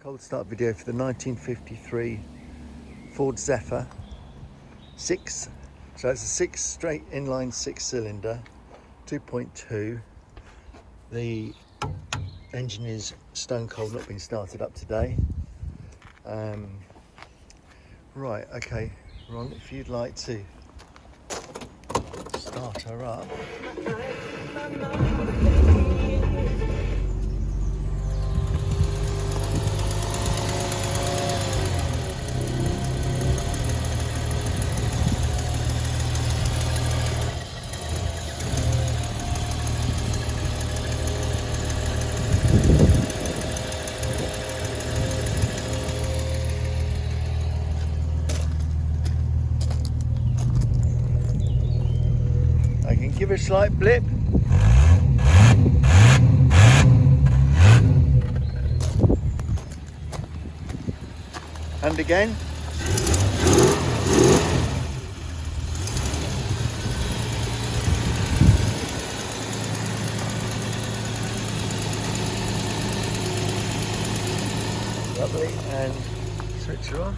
Cold start video for the 1953 Ford Zephyr 6. So it's a straight inline 6-cylinder, 2.2. The engine is stone cold, not been started up today. Right, okay, Ron, if you'd like to start her up. I can give it a slight blip. And again. Lovely, and switch her off.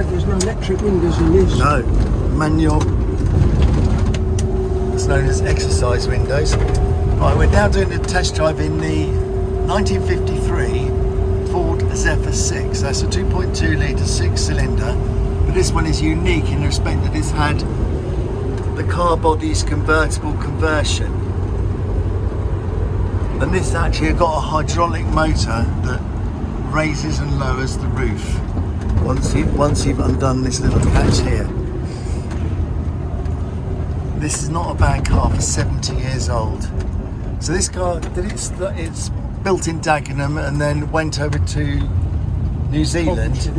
There's no electric windows in this. No, manual. It's known as exercise windows. Right, we're now doing a test drive in the 1953 Ford Zephyr 6. That's a 2.2 litre 6-cylinder, but this one is unique in the respect that it's had the car body's convertible conversion. And this actually got a hydraulic motor that raises and lowers the roof. Once you've undone this little catch here. This is not a bad car for 70 years old. So this car, it's built in Dagenham and then went over to New Zealand.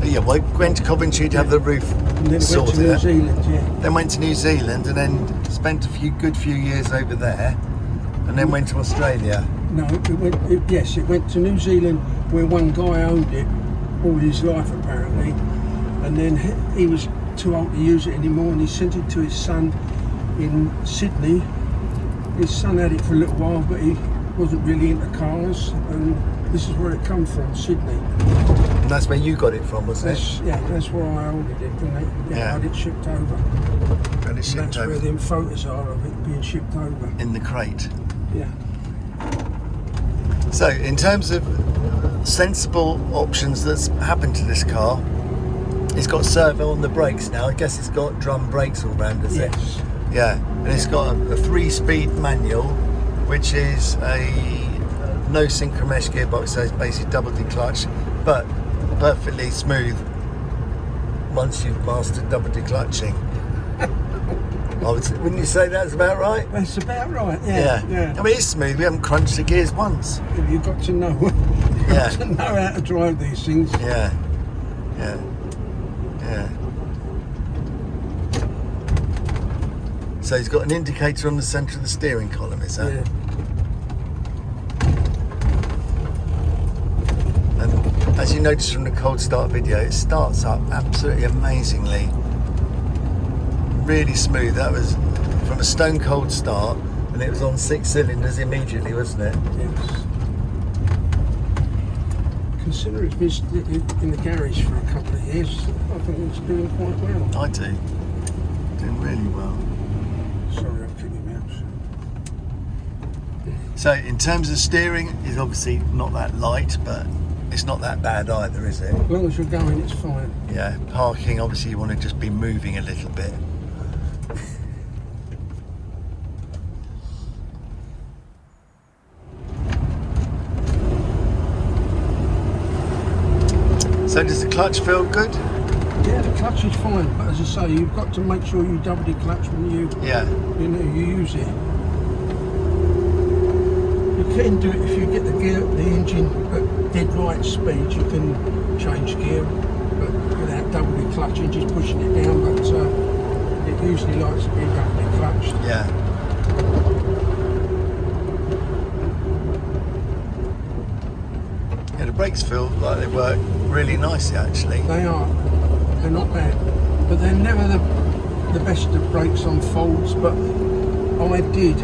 Yeah, well, went to Coventry to have the roof sorted. Went to New Zealand, yeah. Then went to New Zealand and then spent a good few years over there, and then went to Australia. No, it went to New Zealand where one guy owned it all his life apparently, and then he was too old to use it anymore and he sent it to his son in Sydney. His son had it for a little while, but he wasn't really into cars, and this is where it come from, Sydney. And that's where you got it from, wasn't it? Yeah, that's where I ordered it, and I had it shipped over. Got it shipped that's over. Where them photos are of it being shipped over. In the crate. Yeah. So, in terms of sensible options that's happened to this car, it's got servo on the brakes now. I guess it's got drum brakes all round, does it? Yes. Yeah, and it's got a 3-speed manual, which is a no synchromesh gearbox, so it's basically double declutch, but perfectly smooth once you've mastered double declutching. Wouldn't you say that's about right? That's about right, yeah. I mean, it's smooth. We haven't crunched the gears once. You've got to know. You've got to know how to drive these things. Yeah. So he's got an indicator on the centre of the steering column, is that? Yeah. And as you noticed from the cold start video, it starts up absolutely amazingly. Really smooth. That was from a stone cold start, and it was on 6 cylinders immediately, wasn't it? Yes. Consider it's been in the garage for a couple of years. I think it's doing quite well. I do. Doing really well. Sorry, I'm kicking out. So in terms of steering, it's obviously not that light, but it's not that bad either, is it? As long as you're going, it's fine. Yeah, parking, obviously you want to just be moving a little bit. So does the clutch feel good? Yeah, the clutch is fine, but as I say, you've got to make sure you double declutch when you use it. You can do it if you get the engine at dead right speed. You can change gear, but without double declutching, just pushing it down. But it usually likes to be rapidly clutched. Yeah. Yeah, the brakes feel like they work really nicely actually. They are. They're not bad, but they're never the best of brakes on Fords. But I did.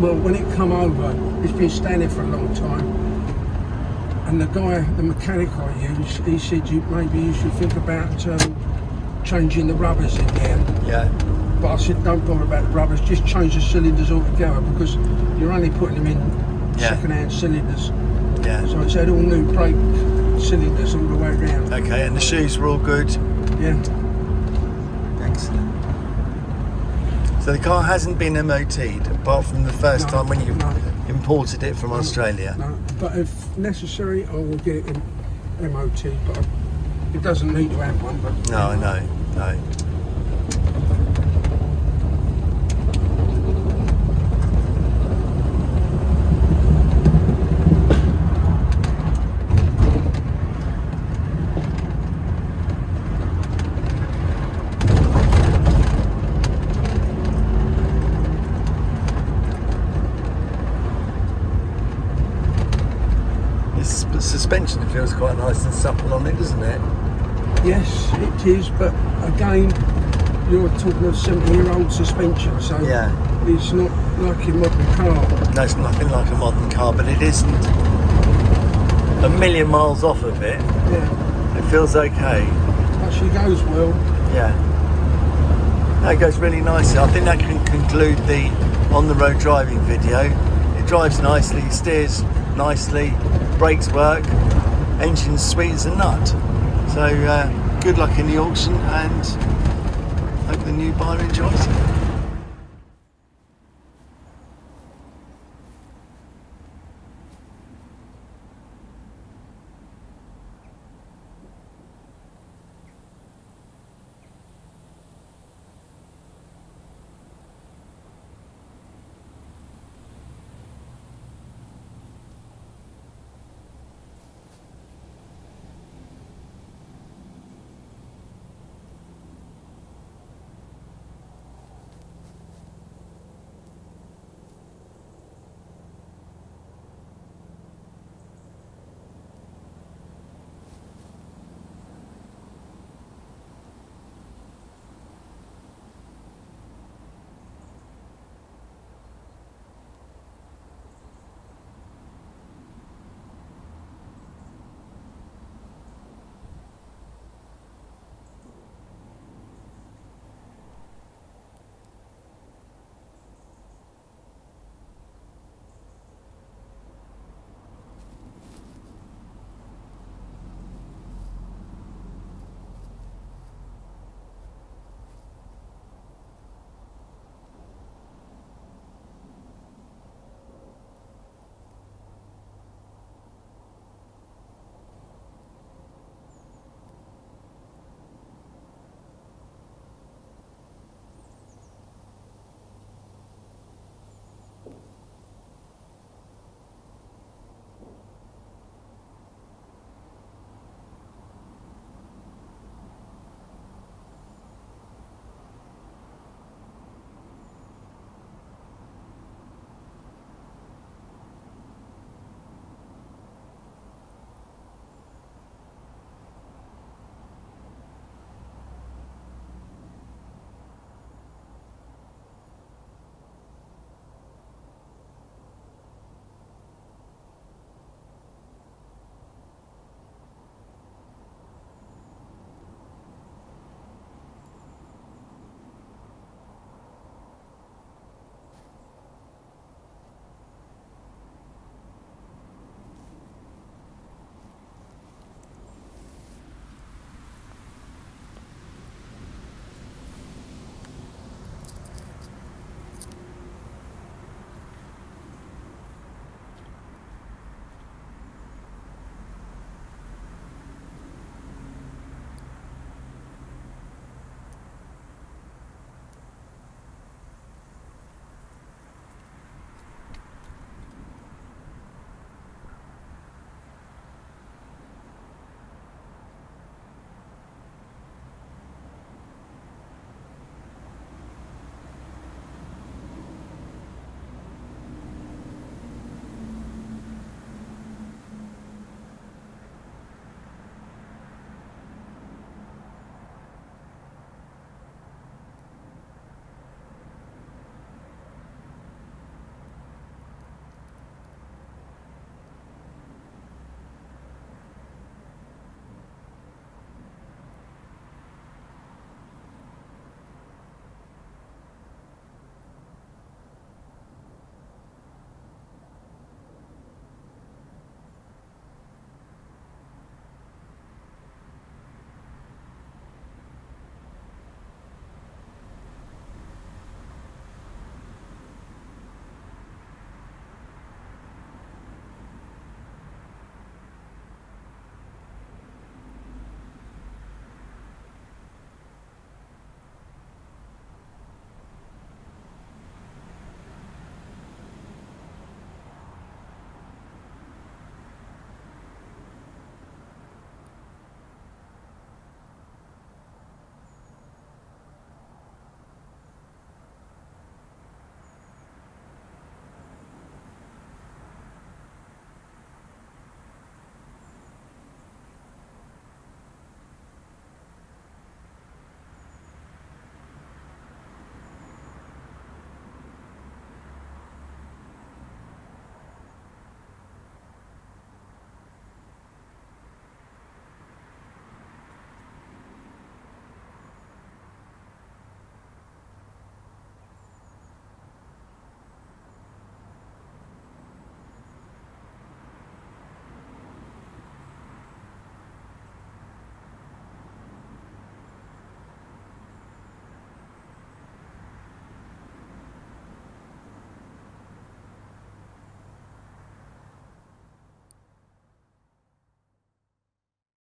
Well, when it come over, it's been standing for a long time, and the mechanic I used, he said maybe you should think about changing the rubbers in there. Yeah. But I said don't bother about the rubbers, just change the cylinders altogether, because you're only putting them in second-hand cylinders. Yeah. So it's had all new brake cylinders all the way around. Okay, and the shoes were all good? Yeah. Excellent. So the car hasn't been MOT'd apart from the first time when you imported it from Australia? No, but if necessary I will get it in MOT, but it doesn't need to have one. But No, I know, no. Suspension feels quite nice and supple on it, doesn't it? Yes, it is, but again, you're talking of 70-year-old suspension, so it's not like a modern car. No, it's nothing like a modern car, but it isn't a million miles off of it. Yeah. It feels okay. But she goes well. Yeah. No, it goes really nicely. I think that can conclude the on-the-road driving video. It drives nicely, steers nicely, brakes work, engine's sweet as a nut. So good luck in the auction, and hope the new buyer enjoys it.